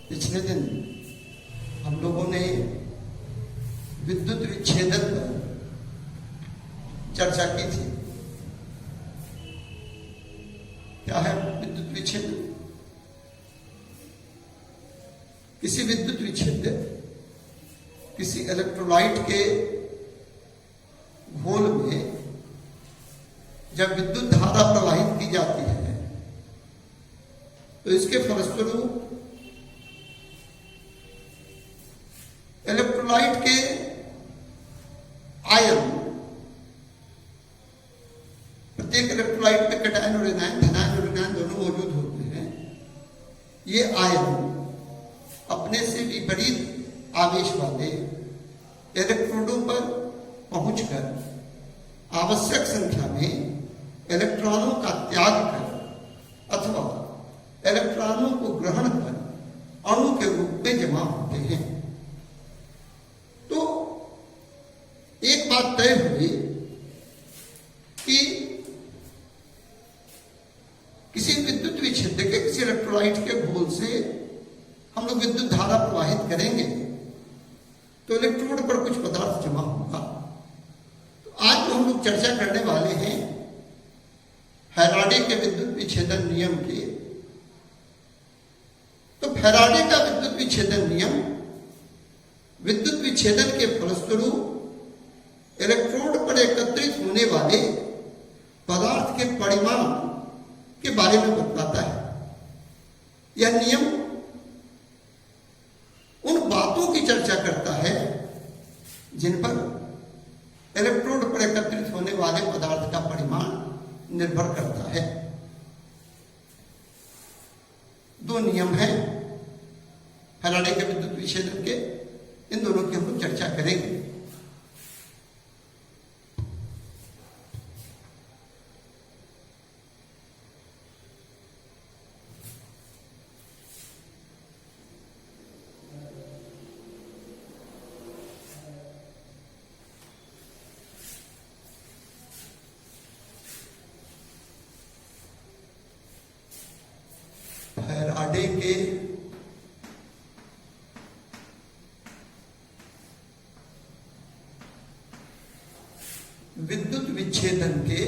पिछले दिन हम लोगों ने विद्युत विच्छेदन पर चर्चा की थी। क्या है विद्युत विच्छेदन? किसी विद्युत विच्छेदन किसी इलेक्ट्रोलाइट के घोल में जब विद्युत धारा प्रवाहित की जाती है तो इसके फलस्वरूप इलेक्ट्रोलाइट के आयन, प्रत्येक इलेक्ट्रोलाइट में कैटायन और एनायन, धनायन और ऋणायन दोनों मौजूद होते हैं। ये आयन अपने से विपरीत आवेश वाले इलेक्ट्रोडों पर पहुंचकर आवश्यक संख्या में इलेक्ट्रॉनों का त्याग कर अथवा इलेक्ट्रॉनों को ग्रहण कर अणु के रूप में जमा होते हैं। तो एक बात तय हुई कि किसी विद्युत विच्छेदक के किसी इलेक्ट्रोलाइट के घोल से हम लोग विद्युत धारा प्रवाहित करेंगे तो इलेक्ट्रोड पर कुछ पदार्थ जमा होगा। तो आज जो हम लोग चर्चा करने वाले हैं फैराडे के विद्युत विच्छेदन नियम की। तो फैराडे का विद्युत विच्छेदन नियम विद्युत विच्छेदन के फलस्वरूप इलेक्ट्रोड पर एकत्रित होने वाले पदार्थ के परिमाण के बारे में बताता है। यह नियम उन बातों की चर्चा करता है जिन पर इलेक्ट्रोड पर एकत्रित होने वाले पदार्थ का परिमाण निर्भर करता है। दो नियम हैं फैराडे के विद्युत विच्छेदन के, इन दोनों की हम लोग चर्चा करेंगे। फैराडे के विद्युत विच्छेदन के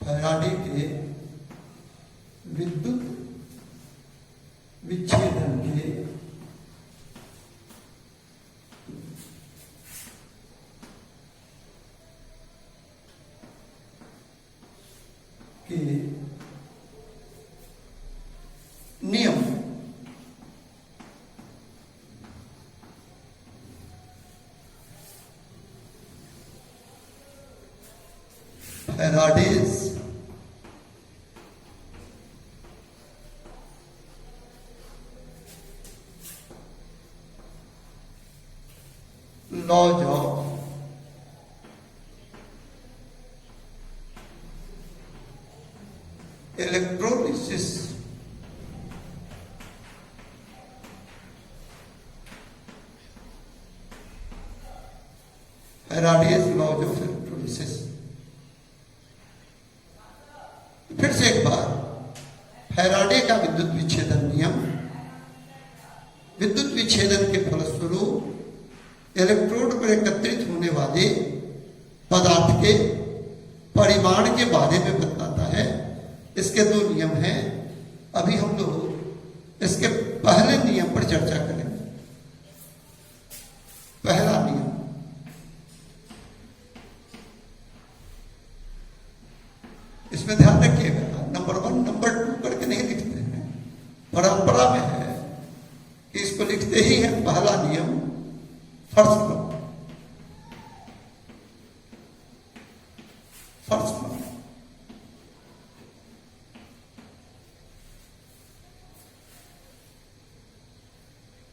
फैराडे के विद्युत विच्छेदन के नियम Faraday's laws of electrolysis Faraday's laws of electrolysis. फिर से एक बार, फैराडे का विद्युत विच्छेदन नियम विद्युत विच्छेदन के फलस्वरूप इलेक्ट्रोड पर एकत्रित होने वाले पदार्थ के परिमाण के बारे में बताता है। इसके दो नियम हैं। अभी हम लोग इसके पहले नियम पर चर्चा करेंगे। पहला नियम, इसमें ध्यान रखिएगा, नंबर 1 नंबर 2 करके नहीं लिखते हैं। परंपरा में है कि इसको लिखते ही है पहला नियम फर्स्ट क्रम। फर्स्ट क्रम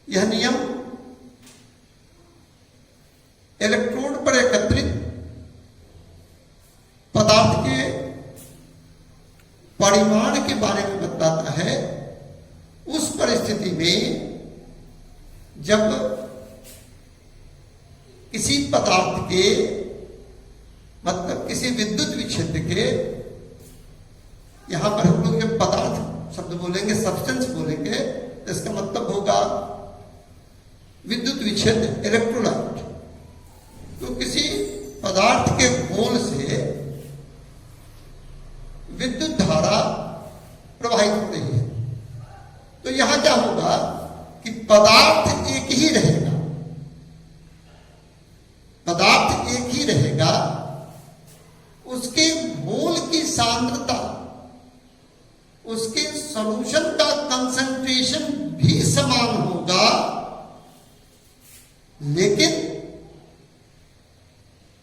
यह नियम इलेक्ट्रोड पर एकत्रित पदार्थ के परिमाण के बारे में बताता है उस परिस्थिति में जब किसी पदार्थ के मतलब किसी विद्युत विच्छेद के, यहां पर हम लोग जब पदार्थ शब्द बोलेंगे, सब्सटेंस बोलेंगे, तो इसका मतलब होगा विद्युत विच्छेद, इलेक्ट्रोलाइट। तो किसी पदार्थ के घोल से विद्युत धारा प्रवाहित हो रही है, तो यहां क्या होगा कि पदार्थ एक ही रहेगा, पदार्थ एक ही रहेगा, उसके घोल की सांद्रता, उसके सॉल्यूशन का कंसंट्रेशन भी समान होगा, लेकिन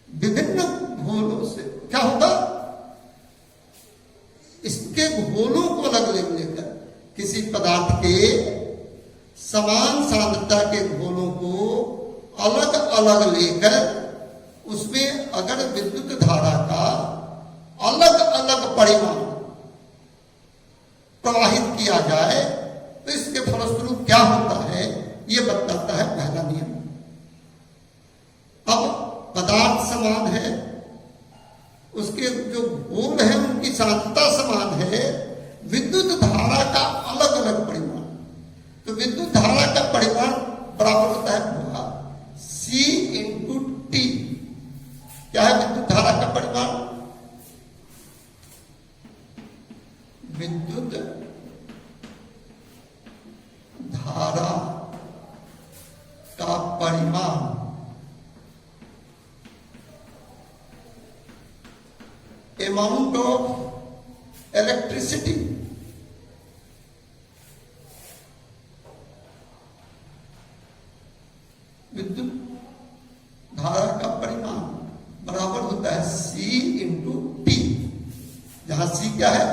विभिन्न घोलों से क्या होगा, इसके घोलों को अलग लेकर किसी पदार्थ के समान सांद्रता के घोलों को अलग अलग लेकर उसमें अगर विद्युत धारा का अलग अलग परिमाण प्रवाहित किया जाए तो इसके फलस्वरूप क्या होता है, यह बताता है पहला नियम। अब पदार्थ समान है, उसके जो घोल है उनकी सांद्रता समान है, विद्युत धारा का अलग अलग परिमाण, तो विद्युत धारा का परिमाण बराबर होता है C इंटू टी। क्या है विद्युत धारा का परिमाण? विद्युत धारा का परिमाण अमाउंट ऑफ इलेक्ट्रिसिटी विद्युत धारा का परिमाण बराबर होता है C इंटू टी, जहां C क्या है,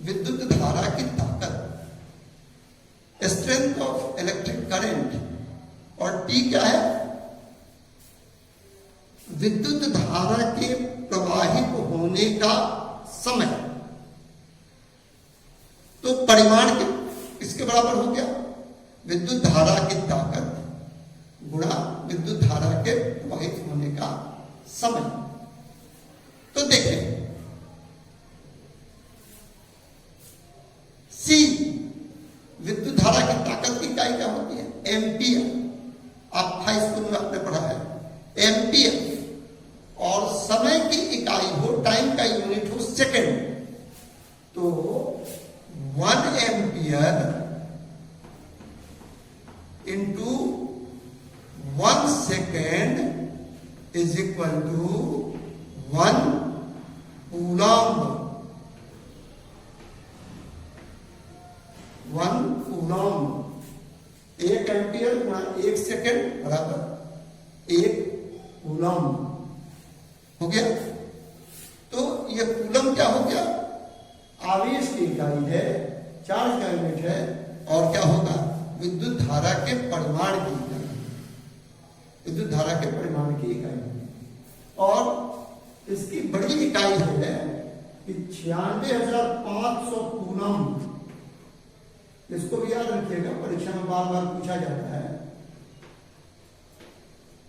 विद्युत धारा की ताकत, स्ट्रेंथ ऑफ इलेक्ट्रिक करंट, और T क्या है, विद्युत धारा के प्रवाहित होने का समय। तो परिमाण किसके बराबर हो गया, विद्युत धारा की ताकत गुणा विद्युत धारा के प्रवाहित होने का समय। तो देखें C विद्युत धारा की ताकत की इकाई क्या होती है, एम्पियर। आप हाई स्कूल में आपने पढ़ा है एम्पियर, और समय की इकाई हो, टाइम का यूनिट हो सेकेंड, तो 1 ampere into 1 second is equal to 1 coulomb. 1 coulomb, 1 ampere गुणा 1 सेकेंड बराबर 1 कूलम्ब हो गया। तो ये कूलम्ब क्या हो गया, आवेश की इकाई है, चार्ज का यूनिट है, और क्या होगा, विद्युत धारा के परिमाण की इकाई, विद्युत धारा के परिमाण की इकाई। और इसकी बड़ी इकाई है कि 96,500 कूलम्ब। इसको भी याद रखिएगा, परीक्षा में बार बार पूछा जाता है,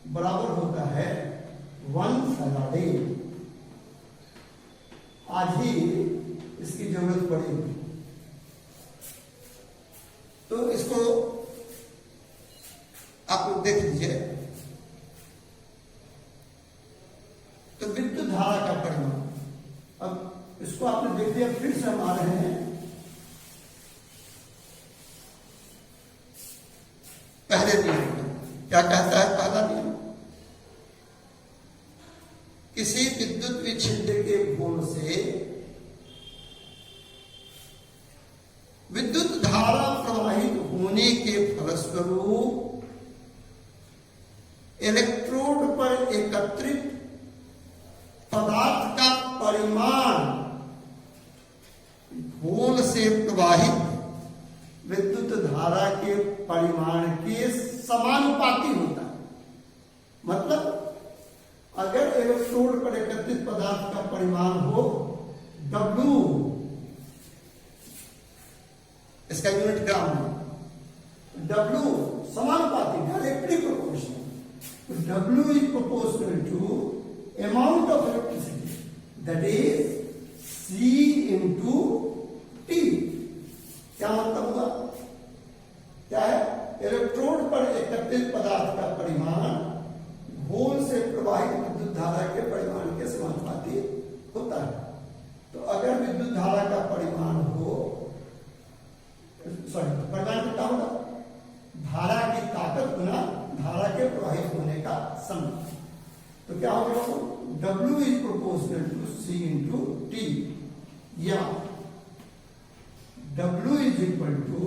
बराबर होता है 1 फैराडे। आज ही इसकी जरूरत पड़ी, तो इसको आप लोग देख लीजिए। तो विद्युत धारा का परिमाण, अब इसको आपने देख लिया, फिर से हम आ रहे हैं पहले नियम में। क्या कहता है पहला नियम, किसी विद्युत विच्छेद के घोल से विद्युत धारा प्रवाहित होने के फलस्वरूप इलेक्ट्रोड पर एकत्रित पदार्थ का परिमाण घोल से प्रवाहित विद्युत धारा के परिमाण के समानुपाती होता है। मतलब अगर इलेक्ट्रोड पर एकत्रित पदार्थ का परिमाण हो W, इसका यूनिट ग्राम है, W समानुपाती, डायरेक्टली प्रोपोर्शनल, तो W is proportional to amount of electricity, that is C into T। क्या मतलब हुआ? क्या है? इलेक्ट्रोड पर एकत्रित पदार्थ का परिमाण घोल से प्रवाहित विद्युत धारा के परिमाण के समानुपाती होता है। तो अगर विद्युत धारा का परिमाण हो, परिमाण कितना होगा? धारा की ताकत गुना धारा के प्रवाहित होने का समय। तो क्या होगा? W is proportional to C into T, या W इज इक्वल टू,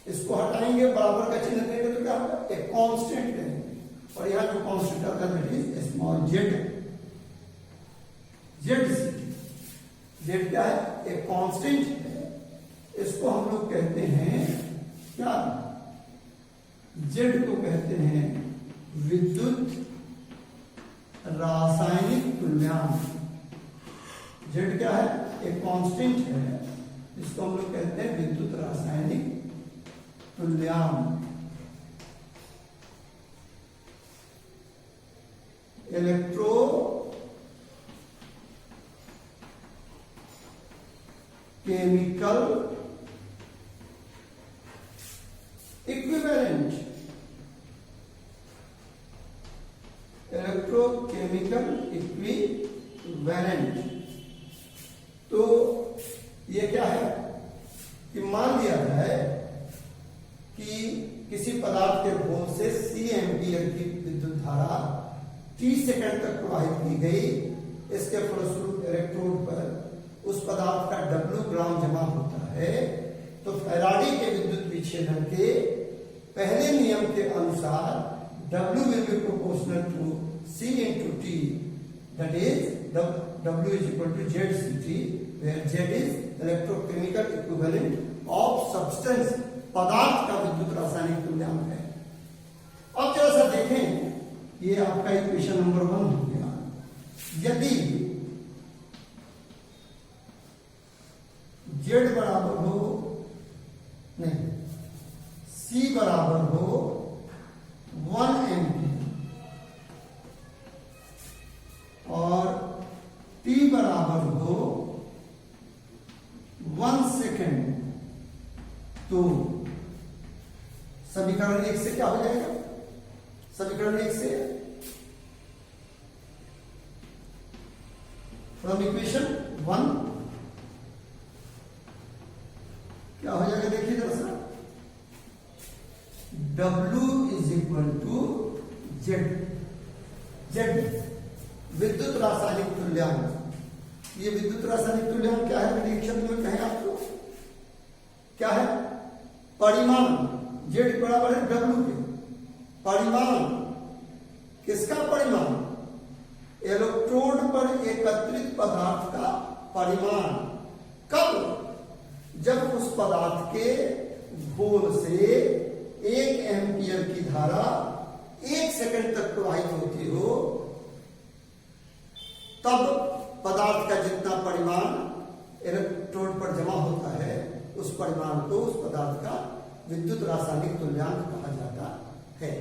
इसको हटाएंगे, बराबर का चिन्ह देंगे तो क्या होगा? एक कांस्टेंट लेंगे, और यहां जो कांस्टेंट आता है that is small z। z क्या है? एक कांस्टेंट है। इसको हम लोग कहते हैं क्या? z को कहते हैं विद्युत रासायनिक तुल्यांक। z क्या है? एक कांस्टेंट है, इसको हम लोग कहते हैं विद्युत रासायनिक तुल्यांक। Electro chemical equivalent, electrochemical equivalent. तो ये क्या है कि मान लिया जाए कि किसी पदार्थ के घोल से C एम्पियर की विद्युत धारा 30 सेकंड तक प्रवाहित की गई। इसके फलस्वरूप इलेक्ट्रोड पर उस पदार्थ का W ग्राम जमा होता है। तो फैराडे के विद्युत विच्छेदन के पहले नियम के अनुसार W will be proportional to C into T, that is W is equal to ZCT, where Z is electrochemical equivalent of substance, पदार्थ का विद्युत रासायनिक तुल्यांक है। अब जरा सा देखें, ये आपका इक्वेशन नंबर 1 हो गया। यदि Z बराबर हो, नहीं, C बराबर हो 1 एम्पियर और T बराबर हो 1 सेकेंड, तो समीकरण 1 से क्या हो जाएगा? समीकरण 1 से फ्रॉम इक्वेशन 1 क्या हो जाएगा? देखिए जरा सा, W is equal to Z विद्युत रासायनिक तुल्यांक। ये विद्युत रासायनिक तुल्यांक क्या है? मेरे शब्द में कहें आपको क्या है? परिमाण। Z बराबर है W के। परिमाण किसका परिमाण? इलेक्ट्रोड पर एकत्रित पदार्थ का परिमाण। कब? जब उस पदार्थ के घोल से 1 एम्पियर की धारा 1 सेकंड तक प्रवाहित होती हो, तब पदार्थ का जितना परिमाण इलेक्ट्रोड पर जमा होता है, उस परिमाण को उस पदार्थ का विद्युत रासायनिक तुल्यांक कहा जाता है।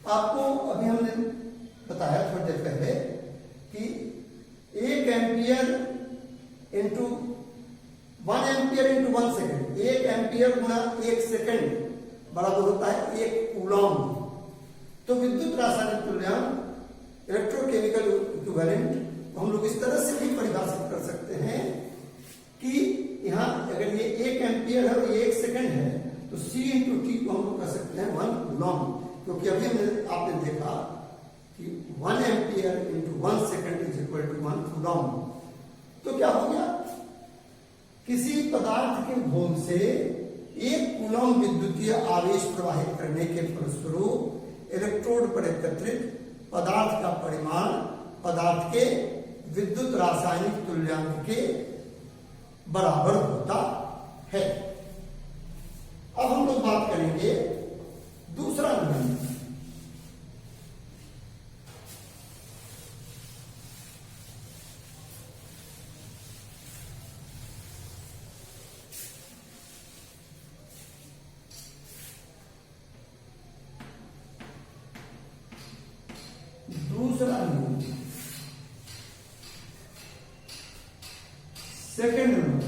आपको अभी हमने बताया थोड़ी देर पहले कि 1 ampere into 1 ampere into 1 second, 1 ampere गुना 1 सेकेंड बराबर होता है 1 कूलॉम। तो विद्युत रासायनिक तुल्यांक इलेक्ट्रोकेमिकल इक्विवेलेंट हम लोग इस तरह से भी परिभाषित कर सकते हैं कि यहां अगर ये 1 एम्पियर है और ये 1 सेकेंड है, तो C इंटू T को हम लोग कर सकते हैं 1 कूलॉम, क्योंकि अभी आपने देखा कि 1 ampere into 1 second is equal to 1 coulomb. तो क्या हो गया? किसी पदार्थ के घोल से 1 कूलॉम विद्युतीय आवेश प्रवाहित करने के फलस्वरूप इलेक्ट्रोड पर एकत्रित पदार्थ का परिमाण पदार्थ के विद्युत रासायनिक तुल्यांक के बराबर होता है। अब हम लोग बात करेंगे दूसरा नियम। दूसरा नियम, सेकेंड नियम,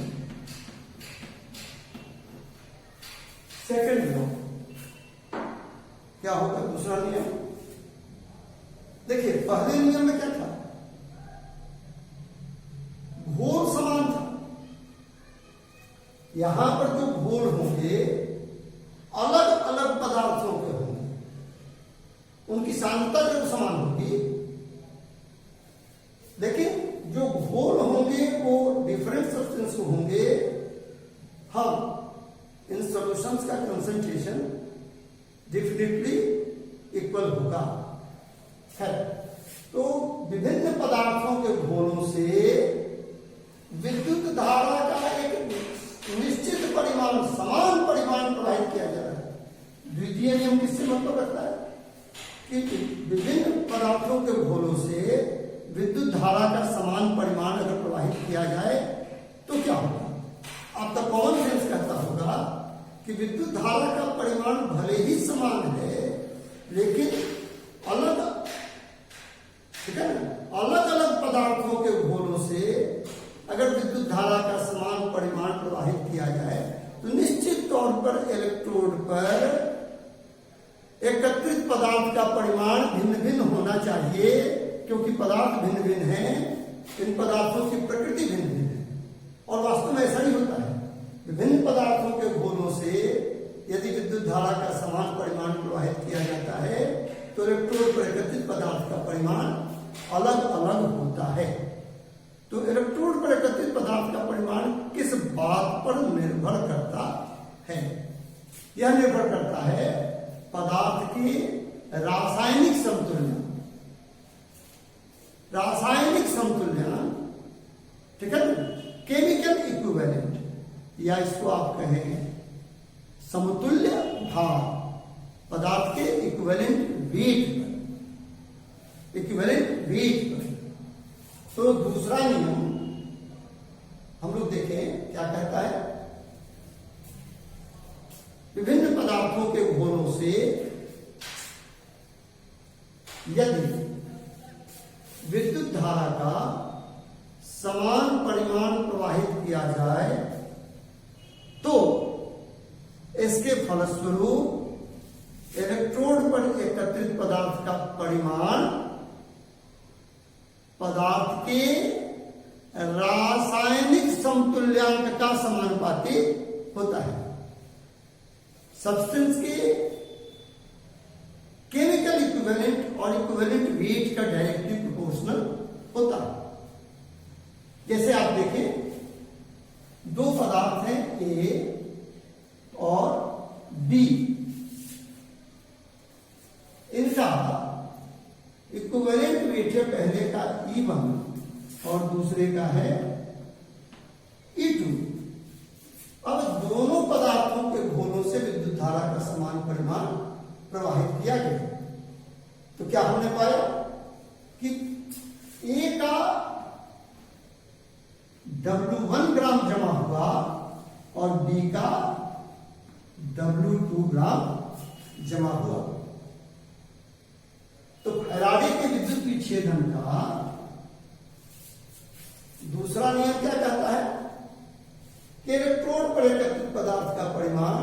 सेकंड लॉ क्या होगा? दूसरा नियम देखिए, पहले नियम में क्या था? घोल समान था। यहां पर जो घोल होंगे अलग अलग पदार्थों के होंगे, उनकी सांद्रता जब समान होगी, लेकिन जो घोल होंगे वो डिफरेंट सब्सटेंस के होंगे। हाँ, इन सॉल्यूशंस का कंसंट्रेशन डेफिनेटली इक्वल होगा है। तो विभिन्न पदार्थों के घोलों से विद्युत धारा का एक निश्चित परिमाण, समान परिमाण प्रवाहित किया जा रहा है। द्वितीय नियम किससे मतलब रखता है कि विभिन्न पदार्थों के घोलों से विद्युत धारा का समान परिमाण अगर प्रवाहित किया जाए तो क्या होगा? आपका कॉमन सेंस कहता होगा कि विद्युत धारा का परिमाण भले ही समान है, लेकिन अलग, ठीक है ना, अलग अलग पदार्थों के घोलों से अगर विद्युत धारा का समान परिमाण प्रवाहित किया जाए तो निश्चित तौर पर इलेक्ट्रोड पर एकत्रित पदार्थ का परिमाण भिन्न भिन्न होना चाहिए, क्योंकि पदार्थ भिन्न भिन्न हैं, इन पदार्थों की प्रकृति भिन्न भिन्न है। और वास्तव में ऐसा ही होता है। विभिन्न पदार्थों के घोलों से यदि विद्युत धारा का समान परिमाण प्रवाहित किया जाता है तो इलेक्ट्रोड पर एकत्रित पदार्थ का परिमाण अलग अलग होता है। तो इलेक्ट्रोड पर एकत्रित पदार्थ का परिमाण किस बात पर निर्भर करता है? यह निर्भर करता है पदार्थ के रासायनिक समतुल्य, रासायनिक समतुल्य, ठीक है, केमिकल इक्विवेलेंट, या इसको आप कहें समतुल्य भार, पदार्थ के इक्विवेलेंट वेट पर, इक्विवेलेंट वेट पर। तो दूसरा नियम हम लोग देखें क्या कहता है? विभिन्न पदार्थों के घोलों से यदि विद्युत धारा का समान परिमाण प्रवाहित किया जाए तो इसके फलस्वरूप इलेक्ट्रोड पर एकत्रित पदार्थ का परिमाण पदार्थ के रासायनिक समतुल्यांक का समानुपाती होता है। सब्सटेंस के केमिकल इक्विवेलेंट और इक्विवेलेंट वेट का डायरेक्टली प्रोपोर्शनल होता है। जैसे आप देखें, दो पदार्थ हैं ए और बी, इनका इक्विवेलेंट वेट है पहले का E1 और दूसरे का है E2। अब दोनों पदार्थों के घोलों से विद्युत धारा का समान परिमाण प्रवाहित किया गया तो क्या हमने पाया कि ए का W1 ग्राम जमा हुआ और बी का W2 ग्राम जमा हुआ। तो फैराडे के विद्युत विच्छेदन का दूसरा नियम क्या कहता है कि इलेक्ट्रोड पर एकत्रित पदार्थ का परिमाण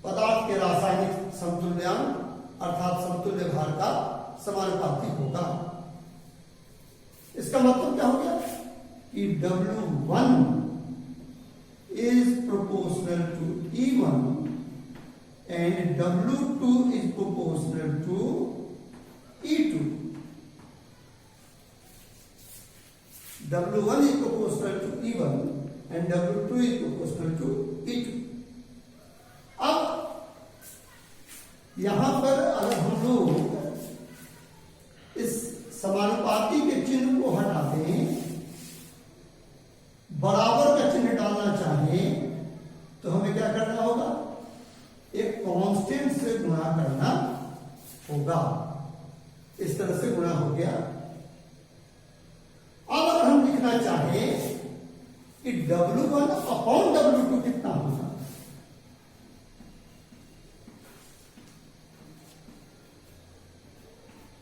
पदार्थ के रासायनिक समतुल्यांक अर्थात समतुल्य भार का समानुपाती होगा। इसका मतलब क्या हो गया कि W1 is proportional to E1 and W2 is proportional to E2. W1 is proportional to E1 and W2 is proportional to E2. अब यहां पर अगर हम लोग इस समानुपाती के चिन्ह को हटा दें, बराबर का चिन्ह डालना चाहें तो हमें क्या करना होगा? एक कांस्टेंट से गुणा करना होगा। इस तरह से गुणा हो गया। अब अगर हम लिखना चाहें कि W1 अपॉन W2 कितना होगा,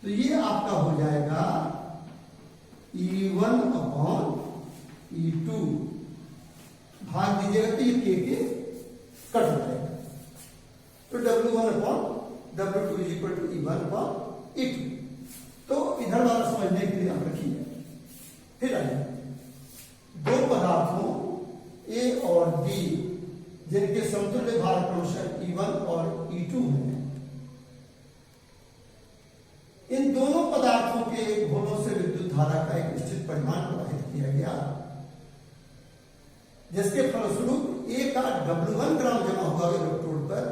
तो ये आपका हो जाएगा E1 अपॉन E2, भाग दीजिएगा तो ये के कट जाएगा। तो W1 upon W2 is equal to E1 upon E2। तो इधर वाला समझने के लिए आप रखिए। फिर आइए, दो पदार्थों A और B जिनके समतुल्य भार क्रमशः E1 और E2 है, इन दोनों पदार्थों के घोलों से विद्युत धारा का एक निश्चित परिमाण प्रवाहित किया गया, जिसके फलस्वरूप A का W1 ग्राम जमा हुआ इलेक्ट्रोड पर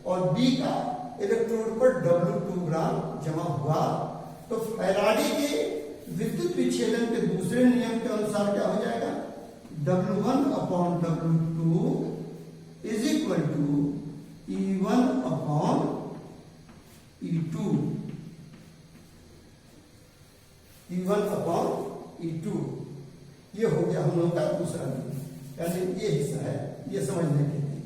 और B का इलेक्ट्रोड पर W2 ग्राम जमा हुआ। तो फैराडे के विद्युत विच्छेदन के दूसरे नियम के अनुसार क्या हो जाएगा? W1 upon W2 is equal to E1 upon E2। E1 upon E2 ये हो गया हम लोगों का दूसरा नियम, यानी ये हिस्सा है, ये समझने के लिए।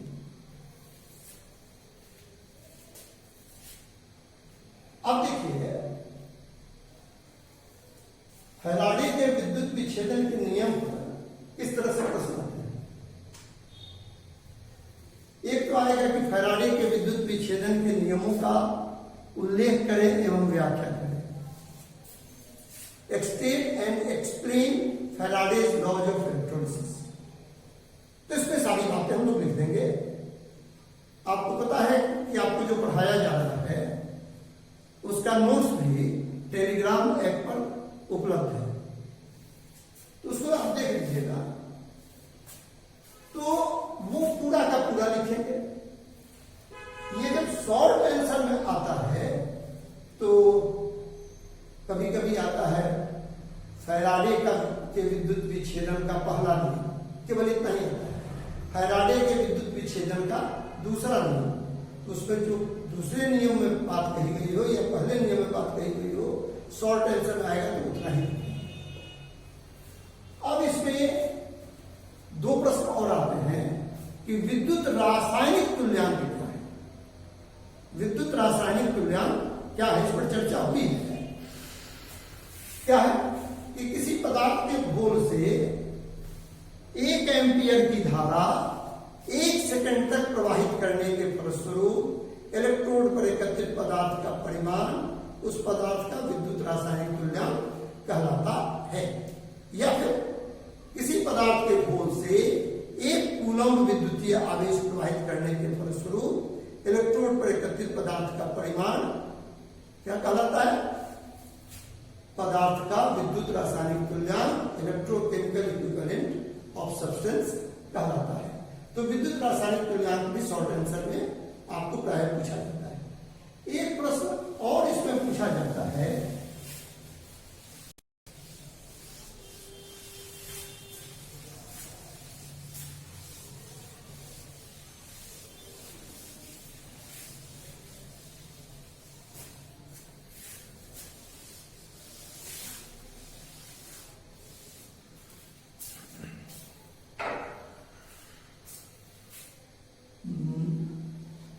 अब देखिए, फैराडे के विद्युत विच्छेदन के नियम पर इस तरह से प्रश्न आते हैं। एक तो आएगा कि फैराडे के विद्युत विच्छेदन के नियमों का उल्लेख करें एवं व्याख्या करें। State and explain Faraday's laws of electrolysis। तो इसमें सारी बातें हम लोग लिख देंगे। आपको पता है कि आपको जो पढ़ाया जा रहा है उसका नोट्स भी टेलीग्राम ऐप पर उपलब्ध है, तो उसको आप देख लीजिएगा। तो वो पूरा का पूरा लिखेंगे। ये जब शॉर्ट आंसर में आता है तो कभी कभी आता है फैराडे का के विद्युत विच्छेदन का पहला नियम, केवल इतना ही आता है। फैराडे के विद्युत विच्छेदन का दूसरा नियम, उसमें जो दूसरे नियम में बात कही गई हो या पहले नियम में बात कही गई हो, शॉर्ट आंसर में आएगा तो उतना ही। अब इसमें दो प्रश्न और आते हैं कि विद्युत रासायनिक तुल्यांक क्या है। विद्युत रासायनिक तुल्यांक क्या है, इस पर चर्चा हुई है। क्या है कि किसी पदार्थ के घोल से 1 एम्पियर की धारा 1 सेकंड तक प्रवाहित करने के फलस्वरूप इलेक्ट्रोड पर एकत्रित पदार्थ का परिमाण उस पदार्थ का विद्युत रासायनिक तुल्यांक कहलाता है। या फिर किसी पदार्थ के घोल से 1 कूलम्ब विद्युतीय आवेश प्रवाहित करने के फलस्वरूप इलेक्ट्रोड पर एकत्रित पदार्थ का परिमाण क्या कहलाता है? पदार्थ का विद्युत रासायनिक तुल्यांक, इलेक्ट्रोकेमिकल इक्विवेलेंट ऑफ सब्सटेंस कहलाता है। तो विद्युत रासायनिक तुल्यांक भी शॉर्ट आंसर में आपको प्राय पूछा जाता है। एक प्रश्न और इसमें पूछा जाता है,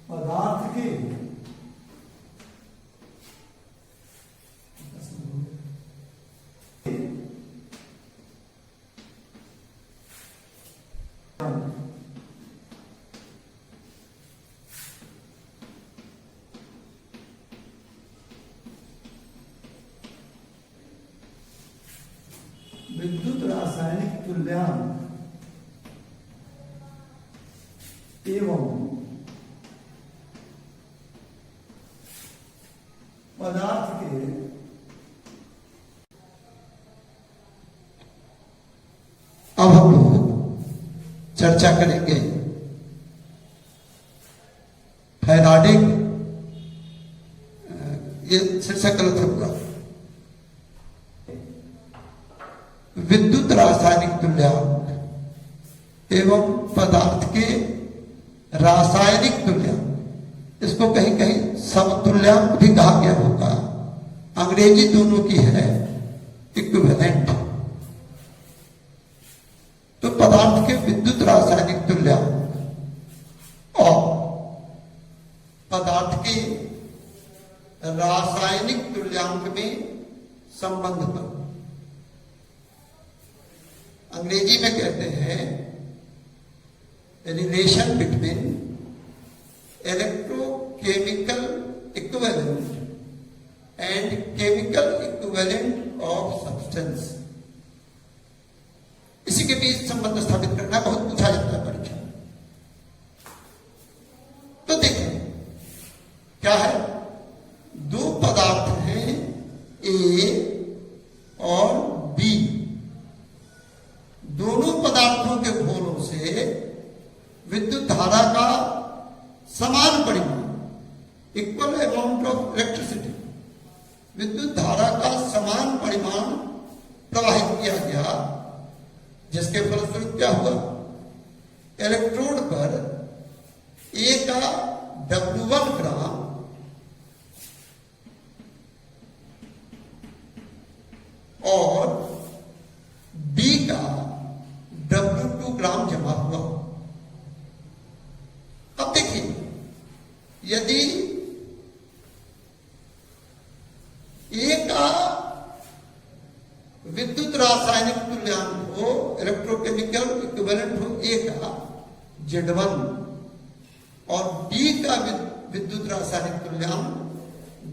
पदार्थ के विद्युत रासायनिक तुल्यांक एवं पदार्थ के अब हम लोग चर्चा करेंगे फैराडे, ये शीर्षक गलत होगा, विद्युत रासायनिक तुल्यांक एवं पदार्थ के रासायनिक तुल्यांक। इसको कहीं कहीं समतुल्यांक भी कहा गया होगा, अंग्रेजी दोनों की है इक्विवेलेंट। तो पदार्थ के विद्युत रासायनिक तुल्यांक और पदार्थ के रासायनिक तुल्यांक में संबंध पर अंग्रेजी में कहते हैं relation between electro chemical equivalent and chemical equivalent of substance। इसी के बीच संबंध स्थापित करना बहुत पूछा जाता है परीक्षा। तो देखें क्या है, दो पदार्थ हैं ए और बी, दोनों पदार्थों के घोलों से विद्युत धारा का समान परिमाण, इक्वल अमाउंट ऑफ इलेक्ट्रिसिटी, विद्युत धारा का समान परिमाण प्रवाहित किया गया, जिसके फलस्वरूप क्या हुआ, इलेक्ट्रोड पर ए का W1 ग्राम और बी का W2 ग्राम जमा हुआ। अब देखिए, यदि ए का विद्युत रासायनिक तुल्यांक हो, इलेक्ट्रोकेमिकल इक्विवेलेंट हो ए का Z1 और बी का विद्युत रासायनिक तुल्यांक,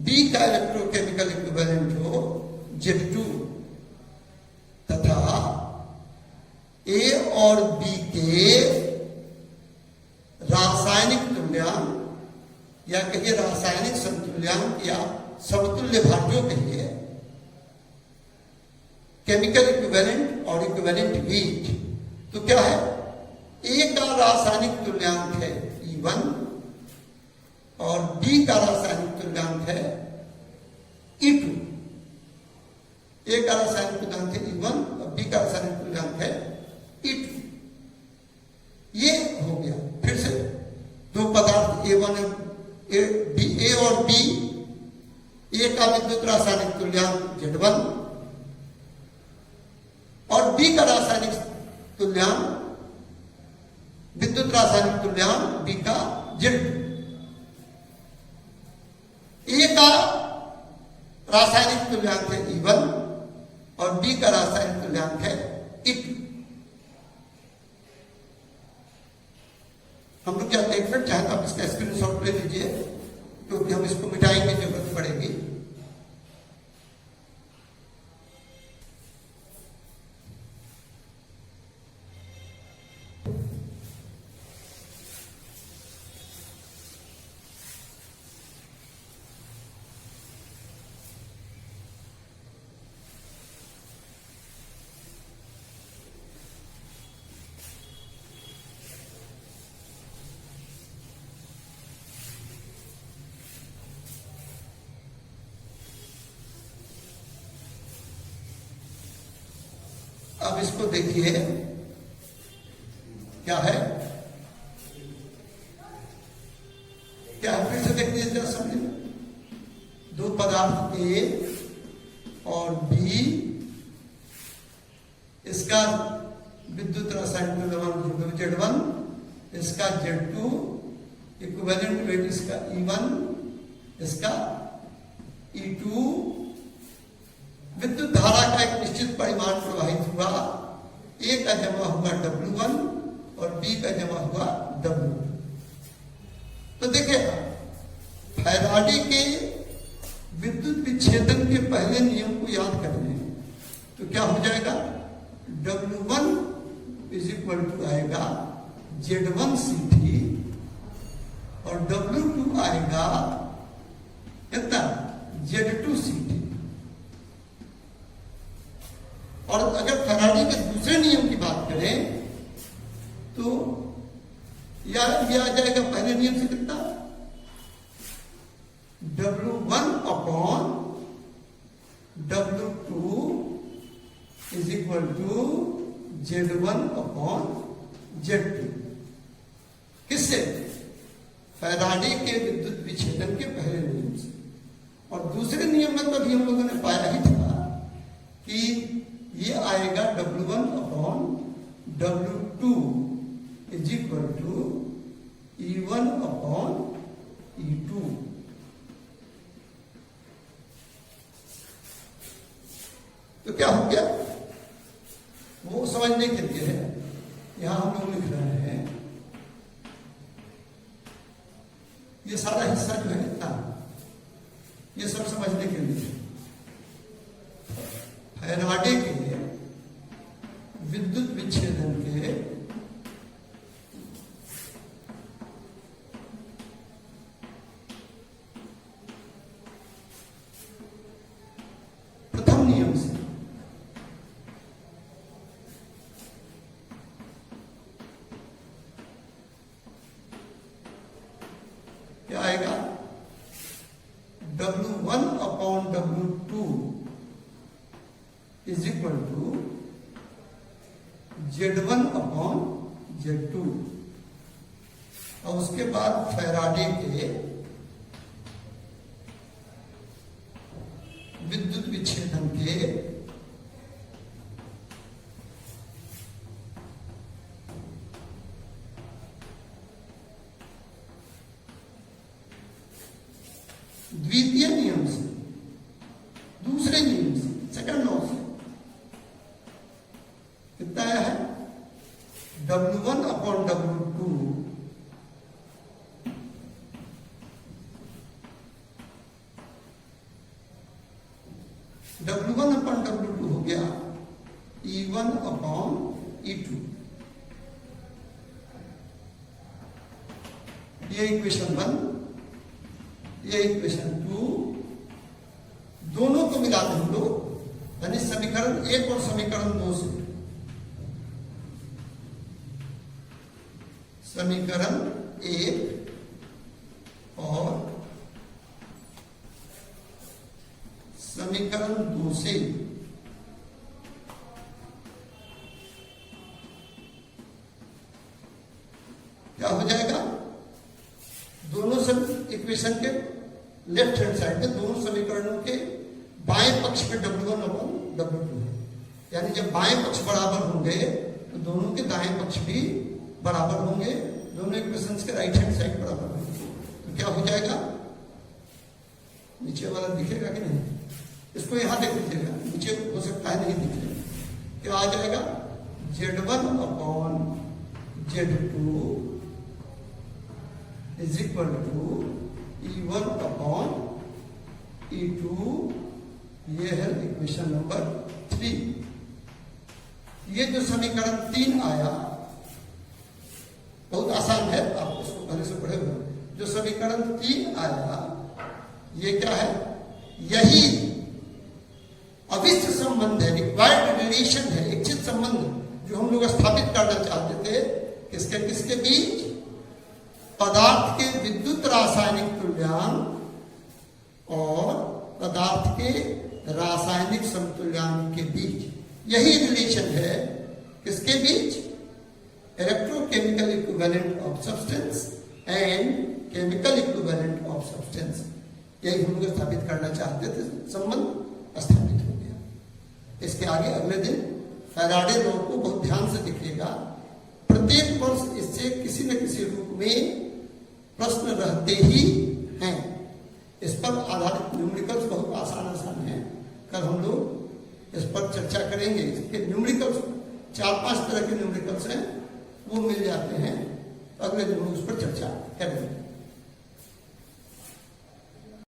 बी का इलेक्ट्रोकेमिकल इक्विवेलेंट हो Z2, तथा ए और बी के रासायनिक तुल्यांक या कहिए रासायनिक संतुल्यांक या समतुल्य भाज्यों के लिए केमिकल इक्विवेलेंट और इक्विवेलेंट वेट, तो क्या है, ए का रासायनिक तुल्यांक है E1 और बी का रासायनिक तुल्यांक है E2। ए का रासायनिक तुल्यांक है E1 और बी का रासायनिक तुल्यांक है E2। ये हो गया। फिर से दो पदार्थ ए और बी, ए का विद्युत रासायनिक तुल्यांक Z1 और बी का रासायनिक तुल्यांक, विद्युत रासायनिक तुल्यांक बी का Z2। ए का रासायनिक तुल्यांक है E1 और बी का रासायनिक तुल्यांक है E2। हम लोग क्या एक मिनट चाहे तो आप इसका स्क्रीनशॉट ले लीजिए, क्योंकि हम इसको मिटाने की जरूरत पड़ेगी। अब इसको देखिए क्या है, क्या है, फिर से देख लीजिए जरा समझिए। दो पदार्थ ए और बी, इसका विद्युत रासायनिक तुल्यांक Z1, इसका Z2, इक्विवेलेंट वेट इसका E1, इसका E2, विद्युत धारा का एक निश्चित परिमाण प्रवाहित हुआ, ए का जमा हुआ W1 और बी का जमा हुआ W2। तो देखिए, फैराडे के विद्युत विच्छेदन के पहले नियम को याद कर लें तो क्या हो जाएगा, W1 इज इक्वल टू आएगा Z1CT और W2 आएगा कितना, Z2CT। और अगर फैराडे के दूसरे नियम की बात करें तो ये आ जाएगा पहले नियम से कितना, W1 upon W2 is equal to Z1 upon Z2। किससे, फैराडे के विद्युत विच्छेदन के पहले नियम से। और दूसरे नियम में तो अभी हम लोगों ने पाया ही था कि ये आएगा W1 upon W2 is equal to E1 upon E2। तो क्या हो गया, वो समझने के लिए है, यहां हम लोग लिख रहे हैं ये सारा हिस्सा जो है इतना, ये सब समझने के लिए फैराडे के विद्युत विच्छेदन के प्रथम नियम से क्या आएगा? W1 upon W2 is equal to Z1 upon Z2। और उसके बाद फैराडे के विद्युत विच्छेदन के द्वितीय नियम से, दूसरे नियम से, सेकंड लॉ से कितना है? W1 upon W2 W1 upon W2 हो गया E1 अपॉन E2। ये इक्वेशन 1, ये इक्वेशन 2, दोनों को मिलाते हम लोग, यानी समीकरण 1 और समीकरण 2 से, समीकरण 1 और समीकरण 2 से क्या हो जाएगा? दोनों इक्वेशन के लेफ्ट हैंड साइड में, दोनों समीकरणों के बाएं पक्ष पे W1 अपॉन W2 है, यानी जब बाएं पक्ष बराबर होंगे तो दोनों के दाएं पक्ष भी बराबर होंगे, दोनों इक्वेशंस के राइट हैंड साइड बराबर होंगे। तो क्या हो जाएगा? नीचे वाला दिखेगा कि नहीं? इसको यहां देख लीजिएगा, नीचे हो सकता है नहीं दिखेगा। क्या आ जाएगा? Z1 upon Z2 is equal to E1 upon E2। ये है इक्वेशन नंबर 3। ये जो समीकरण 3 आया बहुत आसान है, आप इसको पहले से पढ़े हुए। जो समीकरण 3 आया ये क्या है? यही अविष्ट संबंध है, रिक्वायर्ड रिलेशन है, इच्छित संबंध जो हम लोग स्थापित करना चाहते थे। किसके किसके बीच? पदार्थ के विद्युत रासायनिक तुल्यांक और पदार्थ के रासायनिक समतुल्यांक के बीच। यही रिलेशन है किसके बीच? Electrochemical equivalent of substance and chemical equivalent of substance. यही हम लोग स्थापित करना चाहते थे, संबंध स्थापित हो गया। इसके आगे अगले दिन फैराडे लॉ को बहुत ध्यान से देखिएगा। प्रत्येक वर्ष इससे किसी न किसी रूप में प्रश्न रहते ही हैं। इस पर आधारित न्यूमेरिकल्स बहुत आसान है। कल हम लोग इस पर चर्चा करेंगे। इसके न्यूमेरिकल्स 4-5 तरह के न्यूमेरिकल्स हैं, वो मिल जाते हैं। अगले दिन हम उस पर चर्चा करेंगे।